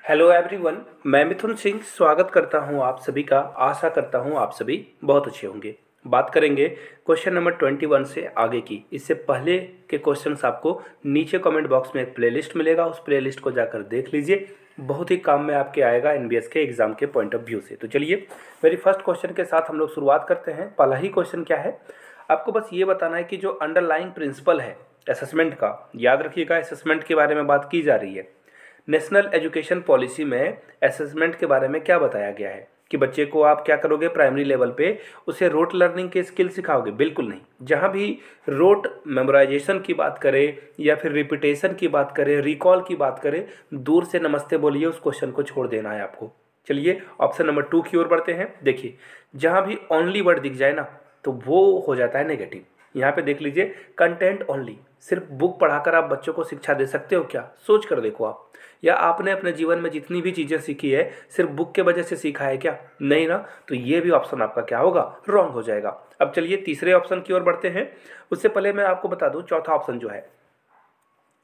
Hello everyone, मैं मिथुन सिंह स्वागत करता हूं आप सभी का। आशा करता हूं आप सभी बहुत अच्छे होंगे। बात करेंगे क्वेश्चन नंबर 21 से आगे की। इससे पहले के क्वेश्चंस आपको नीचे कमेंट बॉक्स में एक प्लेलिस्ट मिलेगा, उस प्लेलिस्ट को जाकर देख लीजिए। बहुत ही काम में आपके आएगा एनबीएस के एग्जाम के पॉइंट ऑफ व्यू से। तो चलिए मेरी फर्स्ट क्वेश्चन के साथ हम लोग शुरुआत करते हैं। पहला ही क्वेश्चन क्या है, आपको बस ये बताना है कि जो अंडरलाइंग प्रिंसिपल है असेसमेंट का, याद रखिएगा असेसमेंट के बारे में बात की जा रही है। नेशनल एजुकेशन पॉलिसी में असेसमेंट के बारे में क्या बताया गया है कि बच्चे को आप क्या करोगे, प्राइमरी लेवल पे उसे रोट लर्निंग के स्किल सिखाओगे? बिल्कुल नहीं। जहाँ भी रोट मेमोराइजेशन की बात करें या फिर रिपीटेशन की बात करें, रिकॉल की बात करें, दूर से नमस्ते बोलिए, उस क्वेश्चन को छोड़ देना है आपको। चलिए ऑप्शन नंबर 2 की ओर बढ़ते हैं। देखिए जहाँ भी ओनली वर्ड दिख जाए ना तो वो हो जाता है नेगेटिव। यहाँ पे देख लीजिए कंटेंट ओनली, सिर्फ बुक पढ़ाकर आप बच्चों को शिक्षा दे सकते हो क्या? सोच कर देखो आप। या आपने अपने जीवन में जितनी भी चीज़ें सीखी है सिर्फ बुक के वजह से सीखा है क्या? नहीं ना। तो ये भी ऑप्शन आपका क्या होगा, रॉन्ग हो जाएगा। अब चलिए तीसरे ऑप्शन की ओर बढ़ते हैं। उससे पहले मैं आपको बता दूं चौथा ऑप्शन जो है,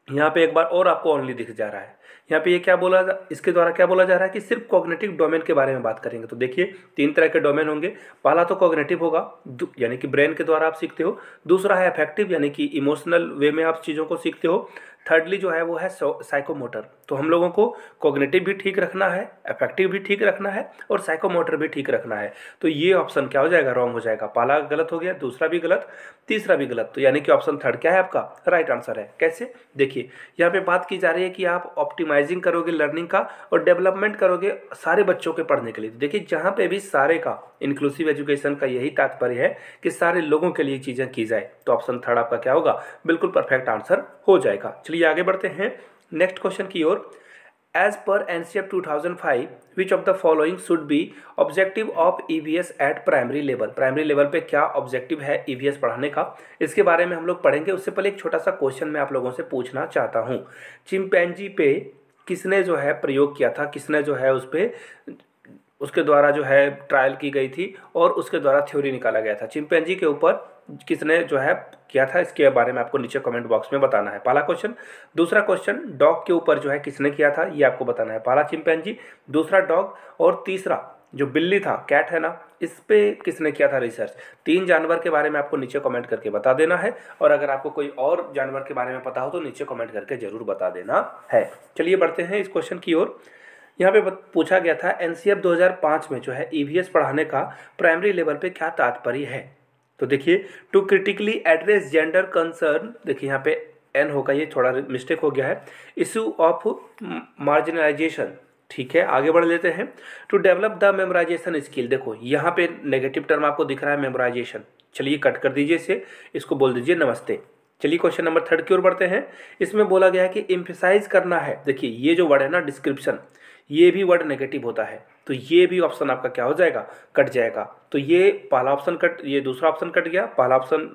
यहाँ पे एक बार और आपको ओनली दिख जा रहा है। यहाँ पे ये क्या बोला इसके द्वारा क्या बोला जा रहा है कि सिर्फ कॉग्निटिव डोमेन के बारे में बात करेंगे। तो देखिए 3 तरह के डोमेन होंगे। पहला तो कॉग्निटिव होगा, यानी कि ब्रेन के द्वारा आप सीखते हो। दूसरा है अफेक्टिव, यानी कि इमोशनल वे में आप चीज़ों को सीखते हो। थर्डली जो है वो है साइकोमोटर। तो हम लोगों को कॉग्निटिव भी ठीक रखना है, अफेक्टिव भी ठीक रखना है और साइकोमोटर भी ठीक रखना है। तो ये ऑप्शन क्या हो जाएगा, रॉन्ग हो जाएगा। पहला गलत हो गया, दूसरा भी गलत, तीसरा भी गलत। तो यानी कि ऑप्शन थर्ड क्या है आपका राइट आंसर है। कैसे? देखिए यहाँ पे बात की जा रही है कि आप ऑप्टिमाइजिंग करोगे लर्निंग का और डेवलपमेंट करोगे सारे बच्चों के पढ़ने के लिए। देखिए जहाँ पे भी सारे का, इंक्लूसिव एजुकेशन का यही तात्पर्य है कि सारे लोगों के लिए चीज़ें की जाए। तो ऑप्शन थर्ड आपका क्या होगा, बिल्कुल परफेक्ट आंसर हो जाएगा। चलिए आगे बढ़ते हैं नेक्स्ट क्वेश्चन की ओर। As per NCF 2005 which of the following should be objective of EVS at primary level? Primary level पे क्या ऑब्जेक्टिव है ईवीएस पढ़ाने का, इसके बारे में हम लोग पढ़ेंगे। उससे पहले एक छोटा सा क्वेश्चन मैं आप लोगों से पूछना चाहता हूँ। चिंपैंजी पे किसने जो है प्रयोग किया था, किसने जो है उस पर उसके द्वारा जो है ट्रायल की गई थी और उसके द्वारा थ्योरी निकाला गया था? चिंपैंजी के ऊपर किसने जो है किया था, इसके बारे में आपको नीचे कमेंट बॉक्स में बताना है। पहला क्वेश्चन। दूसरा क्वेश्चन, डॉग के ऊपर जो है किसने किया था, ये आपको बताना है। पहला चिंपैंजी, दूसरा डॉग, और तीसरा जो बिल्ली था, कैट है ना, इस पे किसने किया था रिसर्च? 3 जानवर के बारे में आपको नीचे कमेंट करके बता देना है। और अगर आपको कोई और जानवर के बारे में पता हो तो नीचे कमेंट करके जरूर बता देना है। चलिए बढ़ते हैं इस क्वेश्चन की ओर। यहाँ पे पूछा गया था एनसीएफ 2005 में जो है ईवीएस पढ़ाने का प्राइमरी लेवल पे क्या तात्पर्य है? तो देखिए to critically address gender concern, देखिए यहाँ पे एन होगा, ये थोड़ा मिस्टेक हो गया है, इशू ऑफ मार्जिनलाइजेशन। ठीक है आगे बढ़ लेते हैं। To develop the memorisation skill, देखो यहाँ पे नेगेटिव टर्म आपको दिख रहा है मेमोराइजेशन। चलिए कट कर दीजिए इसे, इसको बोल दीजिए नमस्ते। चलिए क्वेश्चन नंबर 3 की ओर बढ़ते हैं। इसमें बोला गया है कि एम्फेसाइज करना है। देखिए ये जो वर्ड है ना डिस्क्रिप्शन, ये भी वर्ड नेगेटिव होता है, तो ये भी ऑप्शन आपका क्या हो जाएगा, कट जाएगा। तो ये पहला ऑप्शन कट, ये दूसरा ऑप्शन कट गया, पहला ऑप्शन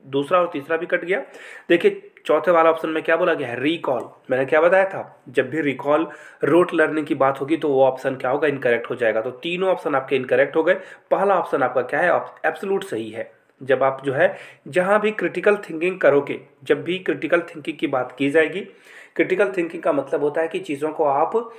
दूसरा और तीसरा भी कट गया। देखिए चौथे वाला ऑप्शन में क्या बोला गया है, रिकॉल। मैंने क्या बताया था, जब भी रिकॉल रोट लर्निंग की बात होगी तो वो ऑप्शन क्या होगा, इनकरेक्ट हो जाएगा। तो तीनों ऑप्शन आपके इनकरेक्ट हो गए। पहला ऑप्शन आपका क्या है, एब्सोल्यूट सही है। जब आप जो है जहाँ भी क्रिटिकल थिंकिंग करोगे, जब भी क्रिटिकल थिंकिंग की बात की जाएगी, क्रिटिकल थिंकिंग का मतलब होता है कि चीज़ों को आप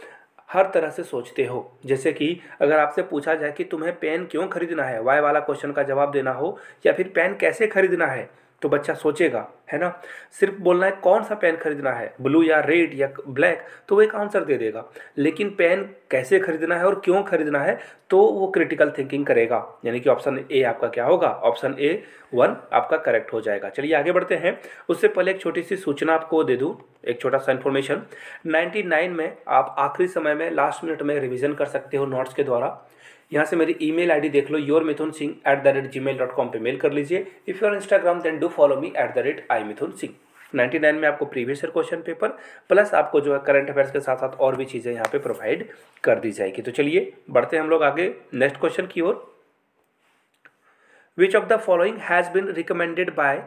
हर तरह से सोचते हो। जैसे कि अगर आपसे पूछा जाए कि तुम्हें पेन क्यों खरीदना है, वाई वाला क्वेश्चन का जवाब देना हो, या फिर पेन कैसे खरीदना है, तो बच्चा सोचेगा, है ना। सिर्फ बोलना है कौन सा पेन खरीदना है, ब्लू या रेड या ब्लैक, तो वो एक आंसर दे देगा। लेकिन पेन कैसे खरीदना है और क्यों खरीदना है, तो वो क्रिटिकल थिंकिंग करेगा। यानी कि ऑप्शन ए आपका क्या होगा, ऑप्शन ए 1 आपका करेक्ट हो जाएगा। चलिए आगे बढ़ते हैं। उससे पहले एक छोटी सी सूचना आपको दे दूं, एक छोटा सा इन्फॉर्मेशन। 99 में आप आखिरी समय में लास्ट मिनट में रिवीजन कर सकते हो नोट्स के द्वारा। यहाँ से मेरी ईमेल आईडी देख लो, yourmithunsingh@gmail.com पे मेल कर लीजिए। If your Instagram then do follow me @imithunsingh। 99 में आपको previous year question paper plus आपको जो है करंट अफेयर्स के साथ साथ और भी चीज़ें यहाँ पे प्रोवाइड कर दी जाएगी। तो चलिए बढ़ते हैं हम लोग आगे नेक्स्ट क्वेश्चन की ओर। Which of the following has been recommended by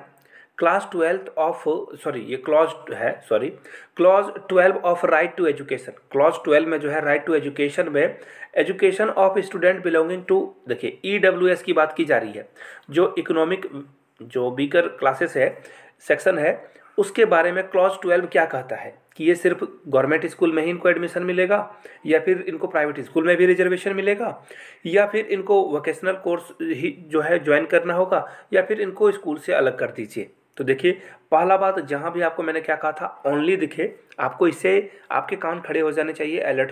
class 12 of, sorry ये क्लॉज है, sorry clause 12 of right to education. Clause 12 में जो है राइट टू एजुकेशन में education of student belonging to, देखिए ईडब्ल्यूएस की बात की जा रही है। जो इकोनॉमिक, जो वीकर क्लासेस है, सेक्शन है, उसके बारे में क्लॉज 12 क्या कहता है कि ये सिर्फ गवर्नमेंट स्कूल में ही इनको एडमिशन मिलेगा, या फिर इनको प्राइवेट स्कूल में भी रिजर्वेशन मिलेगा, या फिर इनको वोकेशनल कोर्स ही जो है ज्वाइन करना होगा, या फिर इनको स्कूल से अलग कर दीजिए। तो देखिए, पहला बात, जहाँ भी आपको मैंने क्या कहा था, ओनली दिखे, आपको इससे आपके कान खड़े हो जाने चाहिए, अलर्ट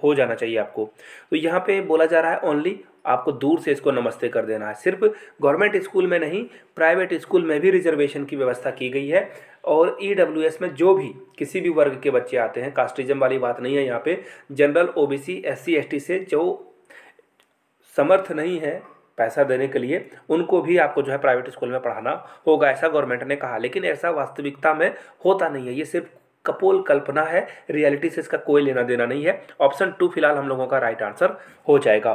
हो जाना चाहिए आपको। तो यहाँ पे बोला जा रहा है ओनली, आपको दूर से इसको नमस्ते कर देना है। सिर्फ गवर्नमेंट स्कूल में नहीं, प्राइवेट स्कूल में भी रिजर्वेशन की व्यवस्था की गई है। और ईडब्ल्यूएस में जो भी किसी भी वर्ग के बच्चे आते हैं, कास्टिज्म वाली बात नहीं है यहाँ पे, जनरल, ओबीसी, एससी, एसटी से जो समर्थ नहीं है पैसा देने के लिए, उनको भी आपको जो है प्राइवेट स्कूल में पढ़ाना होगा, ऐसा गवर्नमेंट ने कहा। लेकिन ऐसा वास्तविकता में होता नहीं है, ये सिर्फ कपोल कल्पना है, रियलिटी से इसका कोई लेना देना नहीं है। ऑप्शन 2 फिलहाल हम लोगों का राइट आंसर हो जाएगा।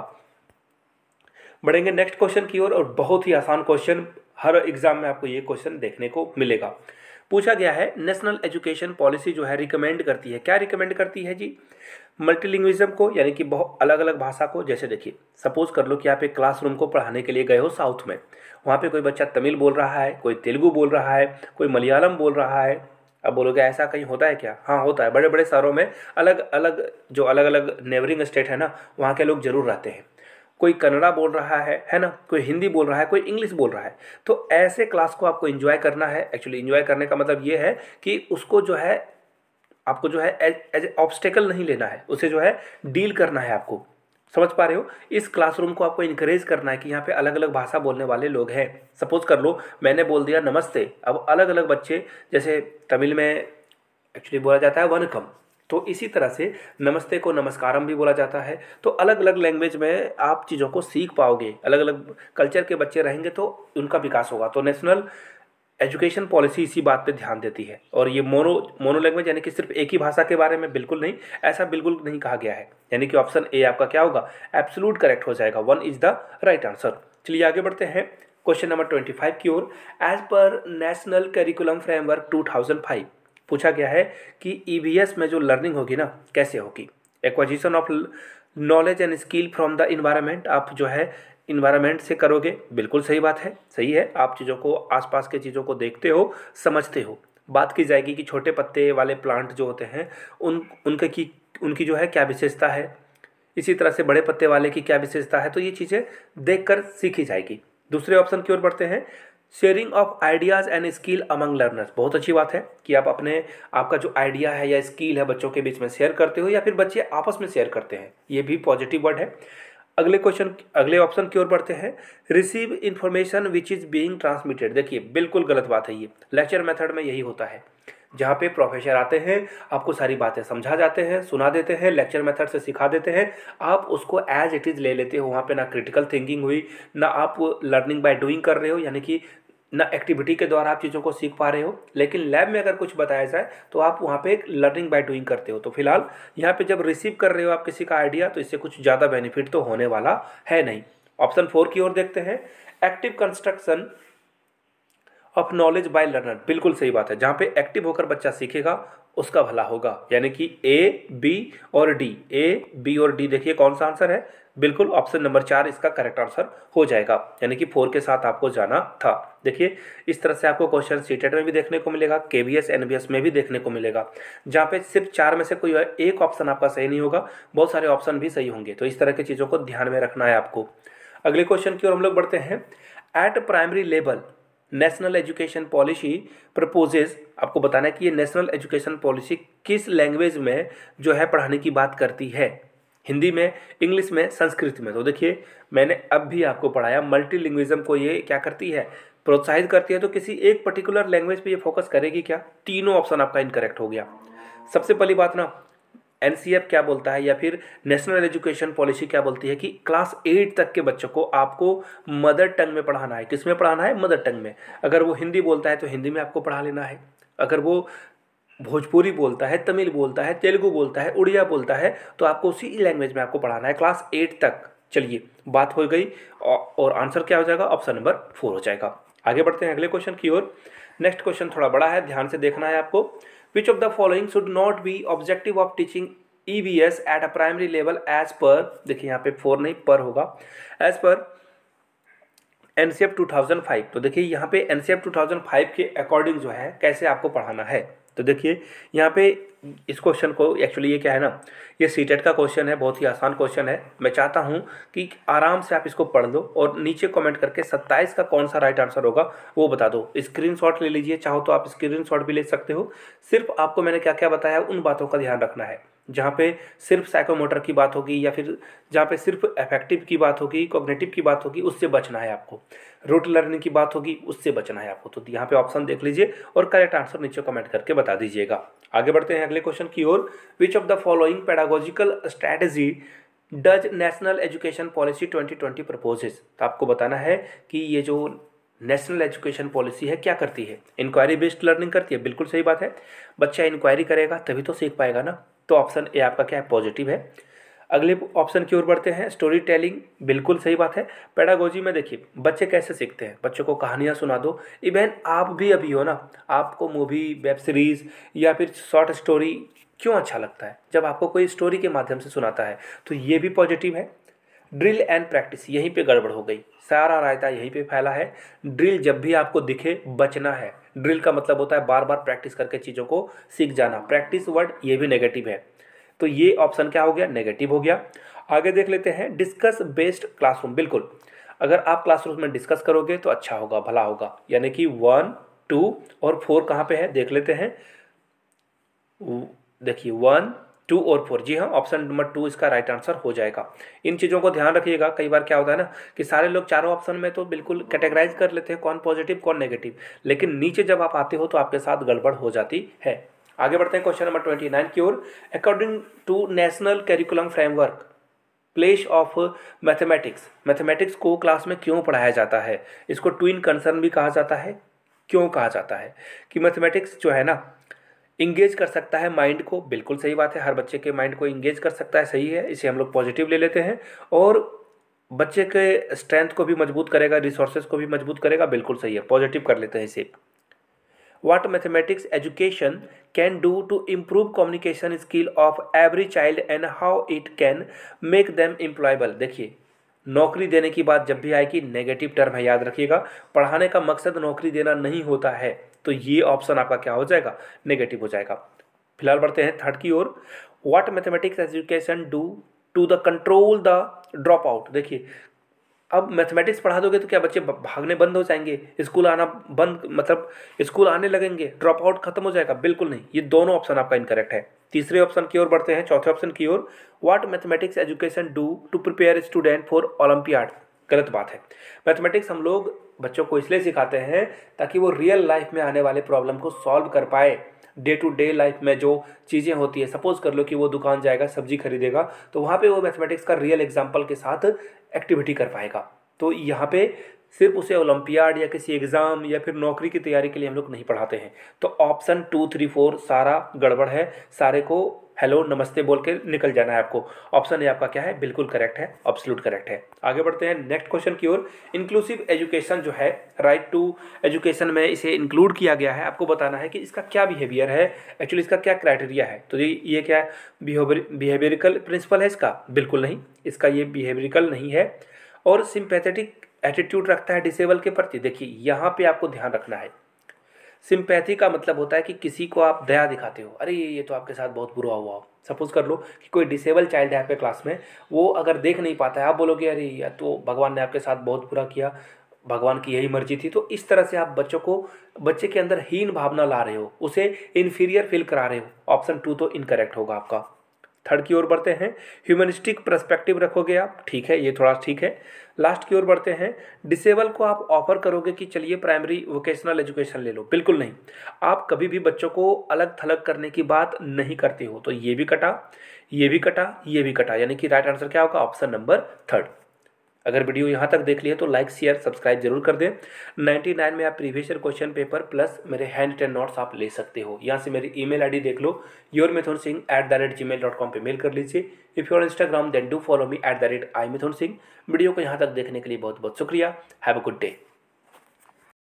बढ़ेंगे नेक्स्ट क्वेश्चन की ओर, और बहुत ही आसान क्वेश्चन, हर एग्जाम में आपको ये क्वेश्चन देखने को मिलेगा। पूछा गया है, नेशनल एजुकेशन पॉलिसी जो है रिकमेंड करती है, क्या रिकमेंड करती है जी? मल्टीलिंग्विज्म को, यानी कि बहुत अलग अलग भाषा को। जैसे देखिए, सपोज कर लो कि आप एक क्लासरूम को पढ़ाने के लिए गए हो साउथ में, वहाँ पे कोई बच्चा तमिल बोल रहा है, कोई तेलुगु बोल रहा है, कोई मलयालम बोल रहा है। अब बोलोगे ऐसा कहीं होता है क्या? हाँ होता है, बड़े बड़े शहरों में अलग अलग जो अलग अलग नेबरिंग स्टेट है ना, वहाँ के लोग जरूर रहते हैं। कोई कन्नड़ा बोल रहा है ना, कोई हिंदी बोल रहा है, कोई इंग्लिश बोल रहा है। तो ऐसे क्लास को आपको एंजॉय करना है। एक्चुअली एंजॉय करने का मतलब ये है कि उसको जो है आपको जो है एज ऑब्स्टेकल नहीं लेना है, उसे जो है डील करना है आपको। समझ पा रहे हो? इस क्लासरूम को आपको इनकरेज करना है कि यहाँ पे अलग अलग भाषा बोलने वाले लोग हैं। सपोज कर लो मैंने बोल दिया नमस्ते, अब अलग अलग बच्चे, जैसे तमिल में एक्चुअली बोला जाता है वनकम, तो इसी तरह से नमस्ते को नमस्कारम भी बोला जाता है। तो अलग अलग लैंग्वेज में आप चीज़ों को सीख पाओगे, अलग अलग कल्चर के बच्चे रहेंगे तो उनका विकास होगा। तो नेशनल एजुकेशन पॉलिसी इसी बात पे ध्यान देती है। और ये मोनो लैंग्वेज यानी कि सिर्फ एक ही भाषा के बारे में बिल्कुल नहीं, ऐसा बिल्कुल नहीं कहा गया है। यानी कि ऑप्शन ए आपका क्या होगा? एब्सोल्यूट करेक्ट हो जाएगा, 1 इज द राइट आंसर। चलिए आगे बढ़ते हैं क्वेश्चन नंबर 25 की ओर। As per national curriculum framework 2005 पूछा गया है कि ईवीएस में जो लर्निंग होगी ना, कैसे होगी? Acquisition of knowledge and skill from the environment, आप जो है इन्वायरमेंट से करोगे, बिल्कुल सही बात है, सही है। आप चीज़ों को, आसपास के चीज़ों को देखते हो, समझते हो। बात की जाएगी कि छोटे पत्ते वाले प्लांट जो होते हैं उनकी जो है क्या विशेषता है, इसी तरह से बड़े पत्ते वाले की क्या विशेषता है, तो ये चीज़ें देखकर सीखी जाएगी। दूसरे ऑप्शन की ओर बढ़ते हैं, sharing of ideas and skill among learners. बहुत अच्छी बात है कि आप आपका जो आइडिया है या स्किल है बच्चों के बीच में शेयर करते हो, या फिर बच्चे आपस में शेयर करते हैं, ये भी पॉजिटिव वर्ड है। अगले ऑप्शन की ओर बढ़ते हैं, receive information which is being transmitted. देखिए बिल्कुल गलत बात है ये, लेक्चर मेथड में यही होता है, जहाँ पे प्रोफेसर आते हैं, आपको सारी बातें समझा जाते हैं, सुना देते हैं, लेक्चर मेथड से सिखा देते हैं, आप उसको एज इट इज़ ले लेते हो। वहाँ पे ना क्रिटिकल थिंकिंग हुई, ना आप लर्निंग बाय डूइंग कर रहे हो, यानी कि ना एक्टिविटी के द्वारा आप चीज़ों को सीख पा रहे हो। लेकिन लैब में अगर कुछ बताया जाए तो आप वहाँ पे एक लर्निंग बाय डूइंग करते हो। तो फिलहाल यहाँ पे जब रिसीव कर रहे हो आप किसी का आइडिया, तो इससे कुछ ज़्यादा बेनिफिट तो होने वाला है नहीं। ऑप्शन 4 की ओर देखते हैं, active construction of knowledge by learner. बिल्कुल सही बात है, जहाँ पे एक्टिव होकर बच्चा सीखेगा उसका भला होगा। यानी कि ए, बी और डी, ए, बी और डी, देखिए कौन सा आंसर है? बिल्कुल ऑप्शन नंबर 4 इसका करेक्ट आंसर हो जाएगा, यानी कि 4 के साथ आपको जाना था। देखिए इस तरह से आपको क्वेश्चन सीटेट में भी देखने को मिलेगा, केवीएस एनबीएस में भी देखने को मिलेगा, जहाँ पे सिर्फ 4 में से कोई एक ऑप्शन आपका सही नहीं होगा, बहुत सारे ऑप्शन भी सही होंगे। तो इस तरह की चीज़ों को ध्यान में रखना है आपको। अगले क्वेश्चन की ओर हम लोग बढ़ते हैं, eight primary level national education policy proposes. आपको बताना है कि ये नेशनल एजुकेशन पॉलिसी किस लैंग्वेज में जो है पढ़ाने की बात करती है, हिंदी में, इंग्लिश में, संस्कृत में। तो देखिए मैंने अब भी आपको पढ़ाया, मल्टीलिंग्विज्म को ये क्या करती है? प्रोत्साहित करती है। तो किसी एक पर्टिकुलर लैंग्वेज पे ये फोकस करेगी क्या? तीनों ऑप्शन आपका इनकरेक्ट हो गया। सबसे पहली बात ना, एनसीएफ क्या बोलता है या फिर नेशनल एजुकेशन पॉलिसी क्या बोलती है कि क्लास 8 तक के बच्चों को आपको मदर टंग में पढ़ाना है। किस में पढ़ाना है? मदर टंग में। अगर वो हिंदी बोलता है तो हिंदी में आपको पढ़ा लेना है, अगर वो भोजपुरी बोलता है, तमिल बोलता है, तेलुगु बोलता है, उड़िया बोलता है, तो आपको उसी लैंग्वेज में आपको पढ़ाना है क्लास 8 तक। चलिए बात हो गई, और आंसर क्या हो जाएगा? ऑप्शन नंबर 4 हो जाएगा। आगे बढ़ते हैं अगले क्वेश्चन की ओर। नेक्स्ट क्वेश्चन थोड़ा बड़ा है, ध्यान से देखना है आपको। Which of the following should not be objective of teaching EVS at a primary level as per, देखिए यहाँ पे 4 नहीं पर होगा, एज पर एनसीएफ 2005। तो देखिए यहाँ पे एनसीएफ 2005 के अकॉर्डिंग जो है कैसे आपको पढ़ाना है। तो देखिए यहाँ पे इस क्वेश्चन को एक्चुअली ये क्या है ना, ये सीटेट का क्वेश्चन है, बहुत ही आसान क्वेश्चन है। मैं चाहता हूँ कि आराम से आप इसको पढ़ लो और नीचे कमेंट करके 27 का कौन सा राइट आंसर होगा वो बता दो। स्क्रीनशॉट ले लीजिए, चाहो तो आप स्क्रीनशॉट भी ले सकते हो। सिर्फ आपको मैंने क्या क्या बताया उन बातों का ध्यान रखना है। जहाँ पे सिर्फ साइकोमोटर की बात होगी या फिर जहाँ पे सिर्फ अफेक्टिव की बात होगी, कॉग्निटिव की बात होगी, उससे बचना है आपको। रूट लर्निंग की बात होगी, उससे बचना है आपको। तो यहाँ पे ऑप्शन देख लीजिए और करेक्ट आंसर नीचे कमेंट करके बता दीजिएगा। आगे बढ़ते हैं अगले क्वेश्चन की ओर। Which of the following pedagogical strategy does national education policy 2020 proposes. तो आपको बताना है कि ये जो नेशनल एजुकेशन पॉलिसी है क्या करती है। इंक्वायरी बेस्ड लर्निंग करती है, बिल्कुल सही बात है। बच्चा इंक्वायरी करेगा तभी तो सीख पाएगा ना। तो ऑप्शन ए आपका क्या है, पॉजिटिव है। अगले ऑप्शन की ओर बढ़ते हैं। स्टोरी टेलिंग, बिल्कुल सही बात है। पेडागोजी में देखिए बच्चे कैसे सीखते हैं, बच्चों को कहानियाँ सुना दो। इवन आप भी अभी हो ना, आपको मूवी, वेब सीरीज़ या फिर शॉर्ट स्टोरी क्यों अच्छा लगता है, जब आपको कोई स्टोरी के माध्यम से सुनाता है। तो ये भी पॉजिटिव है। ड्रिल एंड प्रैक्टिस, यहीं पे गड़बड़ हो गई, सारा रायता यहीं पे फैला है। ड्रिल जब भी आपको दिखे बचना है। ड्रिल का मतलब होता है बार बार प्रैक्टिस करके चीज़ों को सीख जाना। प्रैक्टिस वर्ड ये भी नेगेटिव है, तो ये ऑप्शन क्या हो गया, नेगेटिव हो गया। आगे देख लेते हैं। डिस्कस बेस्ड क्लासरूम, बिल्कुल अगर आप क्लासरूम में डिस्कस करोगे तो अच्छा होगा, भला होगा। यानी कि 1, 2 और 4 कहाँ पे है देख लेते हैं। देखिए 1, 2 और 4, जी हाँ, ऑप्शन नंबर 2 इसका राइट आंसर हो जाएगा। इन चीज़ों को ध्यान रखिएगा। कई बार क्या होता है ना कि सारे लोग चारों ऑप्शन में तो बिल्कुल कैटेगराइज कर लेते हैं, कौन पॉजिटिव कौन नेगेटिव, लेकिन नीचे जब आप आते हो तो आपके साथ गड़बड़ हो जाती है। आगे बढ़ते हैं क्वेश्चन नंबर 29 की ओर। According to national curriculum framework place of mathematics, mathematics को क्लास में क्यों पढ़ाया जाता है। इसको ट्विन कंसर्न भी कहा जाता है। क्यों कहा जाता है कि मैथमेटिक्स जो है ना इंगेज कर सकता है माइंड को, बिल्कुल सही बात है। हर बच्चे के माइंड को इंगेज कर सकता है, सही है, इसे हम लोग पॉजिटिव ले लेते हैं। और बच्चे के स्ट्रेंथ को भी मजबूत करेगा, रिसोर्सेज को भी मजबूत करेगा, बिल्कुल सही है, पॉजिटिव कर लेते हैं इसे। What mathematics education can do to improve communication skill of every child and how it can make them employable। देखिए नौकरी देने की बात जब भी आएगी नेगेटिव टर्म है, याद रखिएगा। पढ़ाने का मकसद नौकरी देना नहीं होता है, तो ये ऑप्शन आपका क्या हो जाएगा, नेगेटिव हो जाएगा। फिलहाल बढ़ते हैं थर्ड की ओर। What mathematics education do to the control the drop out. देखिए अब मैथमेटिक्स पढ़ा दोगे तो क्या बच्चे भागने बंद हो जाएंगे, स्कूल आना बंद, मतलब स्कूल आने लगेंगे, ड्रॉप आउट खत्म हो जाएगा, बिल्कुल नहीं। ये दोनों ऑप्शन आपका इनकरेक्ट है। तीसरे ऑप्शन की ओर बढ़ते हैं, चौथे ऑप्शन की ओर। What mathematics education do to prepare student for olympiad. गलत बात है। मैथमेटिक्स हम लोग बच्चों को इसलिए सिखाते हैं ताकि वो रियल लाइफ में आने वाले प्रॉब्लम को सॉल्व कर पाए। डे टू डे लाइफ में जो चीज़ें होती है, सपोज कर लो कि वो दुकान जाएगा, सब्जी खरीदेगा, तो वहाँ पे वो मैथमेटिक्स का रियल एग्जांपल के साथ एक्टिविटी कर पाएगा। तो यहाँ पे सिर्फ उसे ओलंपियाड या किसी एग्ज़ाम या फिर नौकरी की तैयारी के लिए हम लोग नहीं पढ़ाते हैं। तो ऑप्शन 2, 3, 4 सारा गड़बड़ है, सारे को हेलो नमस्ते बोल के निकल जाना है आपको। ऑप्शन ए आपका क्या है, बिल्कुल करेक्ट है, एब्सोल्यूट करेक्ट है। आगे बढ़ते हैं नेक्स्ट क्वेश्चन की ओर। इंक्लूसिव एजुकेशन जो है, राइट टू एजुकेशन में इसे इंक्लूड किया गया है। आपको बताना है कि इसका क्या बिहेवियर है, एक्चुअली इसका क्या क्राइटेरिया है। तो ये क्या है, बिहेवियरिकल प्रिंसिपल है इसका, बिल्कुल नहीं, इसका ये बिहेवियरिकल नहीं है। और सिंपैथेटिक एटीट्यूड रखता है डिसेबल के प्रति। देखिए यहाँ पे आपको ध्यान रखना है। सिंपैथी का मतलब होता है कि किसी को आप दया दिखाते हो, अरे ये तो आपके साथ बहुत बुरा हुआ हो। सपोज कर लो कि कोई डिसेबल चाइल्ड है आपके क्लास में, वो अगर देख नहीं पाता है, आप बोलोगे अरे या तो भगवान ने आपके साथ बहुत बुरा किया, भगवान की यही मर्जी थी। तो इस तरह से आप बच्चे के अंदर हीन भावना ला रहे हो, उसे इन्फीरियर फील करा रहे हो। ऑप्शन 2 तो इनकरेक्ट होगा आपका। थर्ड की ओर बढ़ते हैं। ह्यूमनिस्टिक पर्सपेक्टिव रखोगे आप, ठीक है, ये थोड़ा ठीक है। लास्ट की ओर बढ़ते हैं। डिसेबल को आप ऑफर करोगे कि चलिए प्राइमरी वोकेशनल एजुकेशन ले लो, बिल्कुल नहीं। आप कभी भी बच्चों को अलग थलग करने की बात नहीं करते हो। तो ये भी कटा, ये भी कटा, ये भी कटा, यानी कि राइट आंसर क्या होगा, ऑप्शन नंबर 3। अगर वीडियो यहाँ तक देख लिए तो लाइक शेयर सब्सक्राइब जरूर कर दें। 99 में आप previous year question paper plus मेरे हैंड रिटन नोट्स आप ले सकते हो। यहाँ से मेरी ईमेल आईडी देख लो, yourmithunsingh@gmail.com पे मेल कर लीजिए। If your Instagram then do follow me @imithunsingh। Video को यहाँ तक देखने के लिए बहुत बहुत शुक्रिया। Have a good day.